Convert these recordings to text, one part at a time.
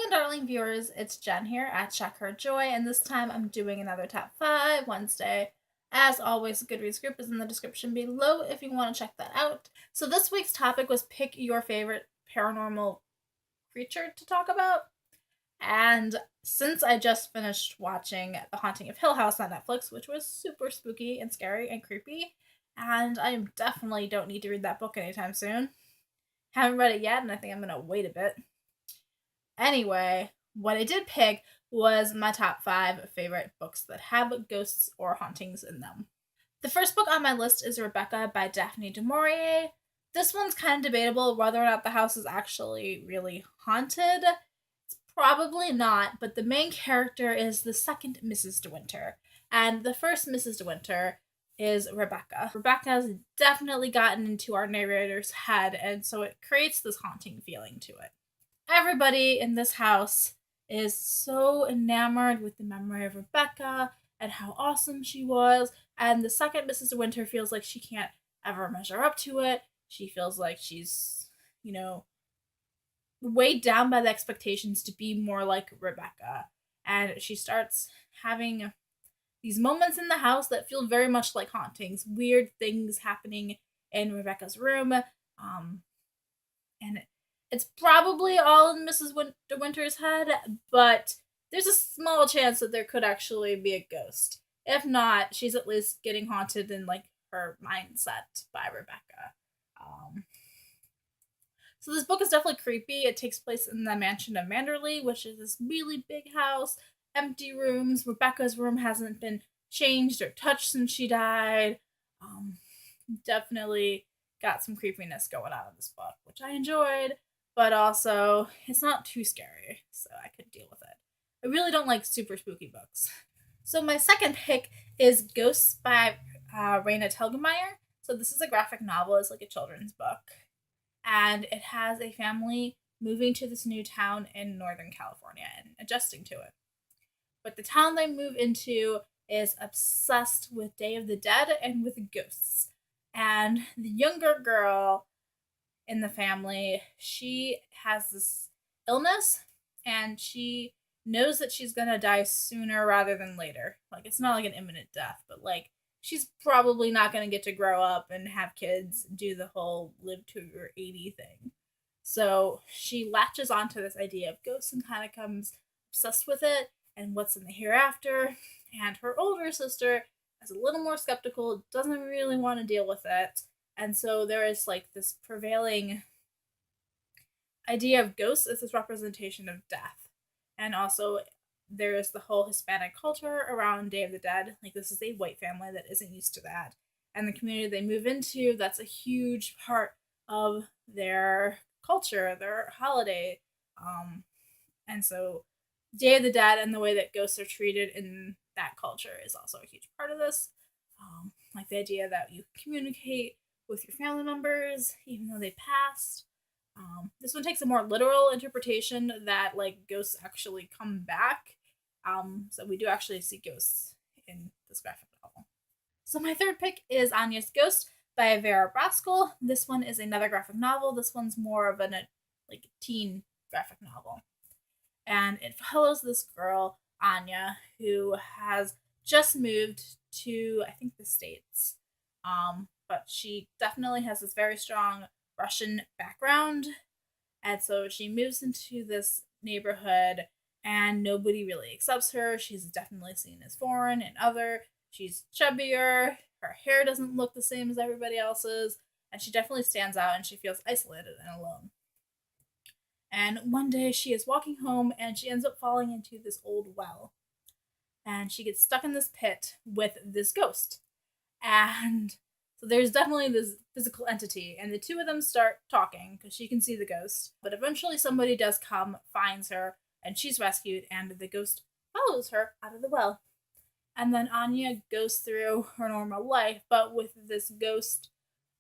Welcome, darling viewers. It's Jen here at Check Her Joy, and this time I'm doing another Top 5 Wednesday. As always, the Goodreads group is in the description below if you want to check that out. So this week's topic was pick your favorite paranormal creature to talk about. And since I just finished watching The Haunting of Hill House on Netflix, which was super spooky and scary and creepy, and I definitely don't need to read that book anytime soon. Haven't read it yet, and I think I'm going to wait a bit. Anyway, what I did pick was my top 5 favorite books that have ghosts or hauntings in them. The first book on my list is Rebecca by Daphne du Maurier. This one's kind of debatable whether or not the house is actually really haunted. It's probably not, but the main character is the second Mrs. De Winter, and the first Mrs. De Winter is Rebecca. Rebecca's definitely gotten into our narrator's head, and so it creates this haunting feeling to it. Everybody in this house is so enamored with the memory of Rebecca and how awesome she was. And the second Mrs. De Winter feels like she can't ever measure up to it. She feels like she's, weighed down by the expectations to be more like Rebecca. And she starts having these moments in the house that feel very much like hauntings, weird things happening in Rebecca's room. And it's probably all in Mrs. De Winter's head, but there's a small chance that there could actually be a ghost. If not, she's at least getting haunted in her mindset by Rebecca. So this book is definitely creepy. It takes place in the mansion of Manderley, which is this really big house, empty rooms. Rebecca's room hasn't been changed or touched since she died. Definitely got some creepiness going on in this book, which I enjoyed, but also it's not too scary, so I could deal with it. I really don't like super spooky books. So my second pick is Ghosts by Raina Telgemeier. So this is a graphic novel. It's like a children's book, and it has a family moving to this new town in Northern California and adjusting to it. But the town they move into is obsessed with Day of the Dead and with ghosts. And the younger girl in the family, she has this illness, and she knows that she's gonna die sooner rather than later. It's not like an imminent death, but she's probably not gonna get to grow up and have kids, do the whole live to your 80 thing. So she latches onto this idea of ghosts and kind of comes obsessed with it and what's in the hereafter. And her older sister is a little more skeptical, doesn't really want to deal with it. And so there is this prevailing idea of ghosts as this representation of death. And also there is the whole Hispanic culture around Day of the Dead. This is a white family that isn't used to that. And the community they move into, that's a huge part of their culture, their holiday. And so Day of the Dead and the way that ghosts are treated in that culture is also a huge part of this. The idea that you communicate with your family members even though they passed. This one takes a more literal interpretation that ghosts actually come back. So we do actually see ghosts in this graphic novel. So my third pick is Anya's Ghost by Vera Braskel. This one is another graphic novel. This one's more of a teen graphic novel. And it follows this girl, Anya, who has just moved to, I think, the States. But she definitely has this very strong Russian background. And so she moves into this neighborhood and nobody really accepts her. She's definitely seen as foreign and other. She's chubbier. Her hair doesn't look the same as everybody else's. And she definitely stands out and she feels isolated and alone. And one day she is walking home and she ends up falling into this old well. And she gets stuck in this pit with this ghost. And so there's definitely this physical entity, and the two of them start talking because she can see the ghost. But eventually somebody does come, finds her, and she's rescued, and the ghost follows her out of the well. And then Anya goes through her normal life, but with this ghost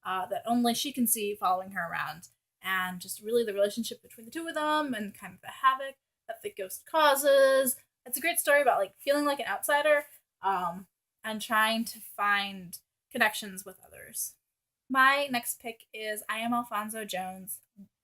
that only she can see following her around. And just really the relationship between the two of them and kind of the havoc that the ghost causes. It's a great story about feeling like an outsider and trying to find connections with others. My next pick is I Am Alfonso Jones,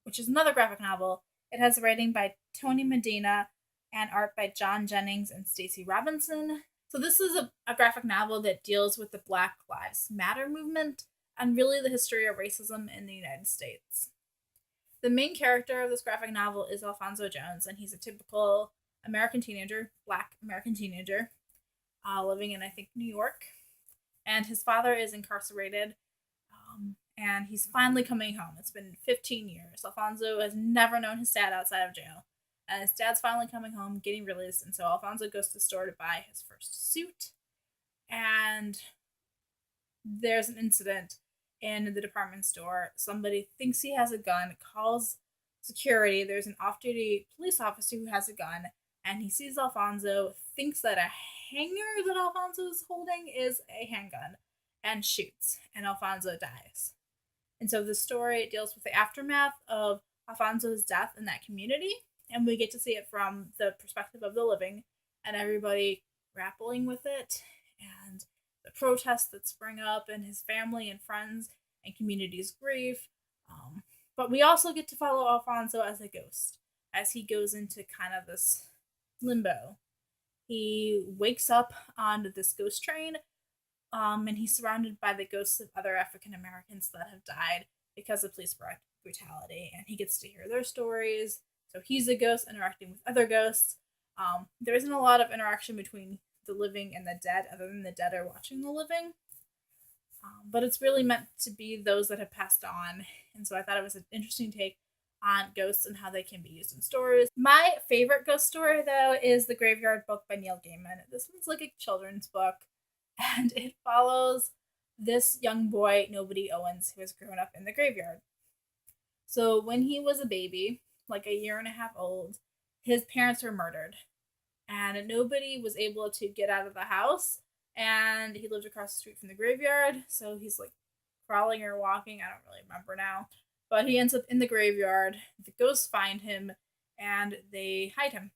which is another graphic novel. It has writing by Tony Medina and art by John Jennings and Stacey Robinson. So this is a graphic novel that deals with the Black Lives Matter movement and really the history of racism in the United States. The main character of this graphic novel is Alfonso Jones, and he's a typical American teenager, Black American teenager, living in, I think, New York. And his father is incarcerated, and he's finally coming home. It's been 15 years. Alfonso has never known his dad outside of jail. And his dad's finally coming home, getting released, and so Alfonso goes to the store to buy his first suit. And there's an incident in the department store. Somebody thinks he has a gun, calls security. There's an off duty police officer who has a gun, and he sees Alfonso, thinks that a hanger that Alfonso is holding is a handgun, and shoots, and Alfonso dies. And so the story deals with the aftermath of Alfonso's death in that community, and we get to see it from the perspective of the living and everybody grappling with it and the protests that spring up and his family and friends and community's grief. But we also get to follow Alfonso as a ghost as he goes into kind of this limbo. He wakes up on this ghost train, and he's surrounded by the ghosts of other African Americans that have died because of police brutality, and he gets to hear their stories. So he's a ghost interacting with other ghosts. There isn't a lot of interaction between the living and the dead, other than the dead are watching the living. But it's really meant to be those that have passed on, and so I thought it was an interesting take on ghosts and how they can be used in stories. My favorite ghost story, though, is The Graveyard Book by Neil Gaiman. This one's like a children's book, and it follows this young boy, Nobody Owens, who has grown up in the graveyard. So when he was a baby, like a year and a half old, his parents were murdered, and nobody was able to get out of the house, and he lived across the street from the graveyard, so he's like crawling or walking, I don't really remember now, but he ends up in the graveyard. The ghosts find him, and they hide him.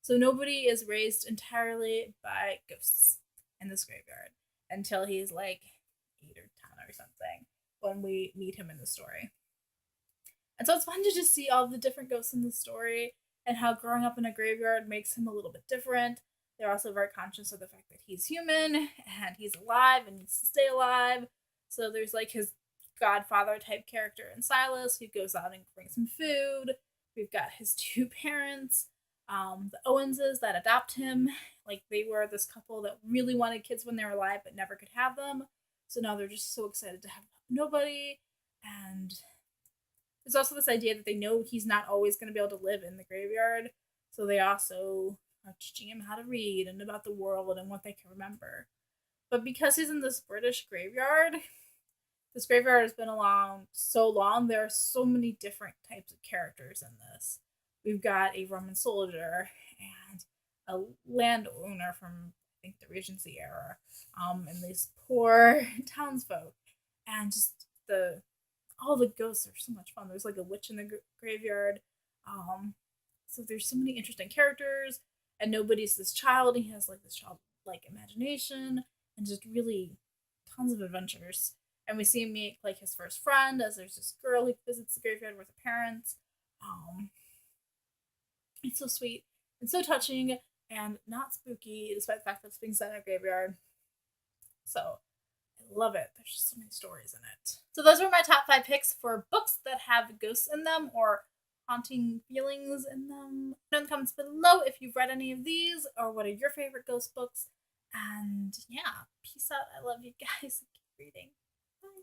So nobody is raised entirely by ghosts in this graveyard until he's like 8 or 10 or something when we meet him in the story. And so it's fun to just see all the different ghosts in the story and how growing up in a graveyard makes him a little bit different. They're also very conscious of the fact that he's human and he's alive and needs to stay alive. So there's like his godfather type character in Silas who goes out and brings him food. We've got his two parents, the Owenses that adopt him. Like they were this couple that really wanted kids when they were alive but never could have them. So now they're just so excited to have nobody. And there's also this idea that they know he's not always going to be able to live in the graveyard. So they also are teaching him how to read and about the world and what they can remember. But because he's in this British graveyard, this graveyard has been along so long, there are so many different types of characters in this. We've got a Roman soldier and a landowner from, I think, the Regency era, and these poor townsfolk, and just all the ghosts are so much fun. There's like a witch in the graveyard, so there's so many interesting characters, and nobody's this child. He has like this childlike imagination, and just really tons of adventures. And we see him meet like his first friend as there's this girl who visits the graveyard with her parents. It's so sweet and so touching and not spooky, despite the fact that it's being set in a graveyard. So I love it. There's just so many stories in it. So those were my top 5 picks for books that have ghosts in them or haunting feelings in them. Put in the comments below if you've read any of these or what are your favorite ghost books. And yeah, peace out. I love you guys. Keep reading. Bye.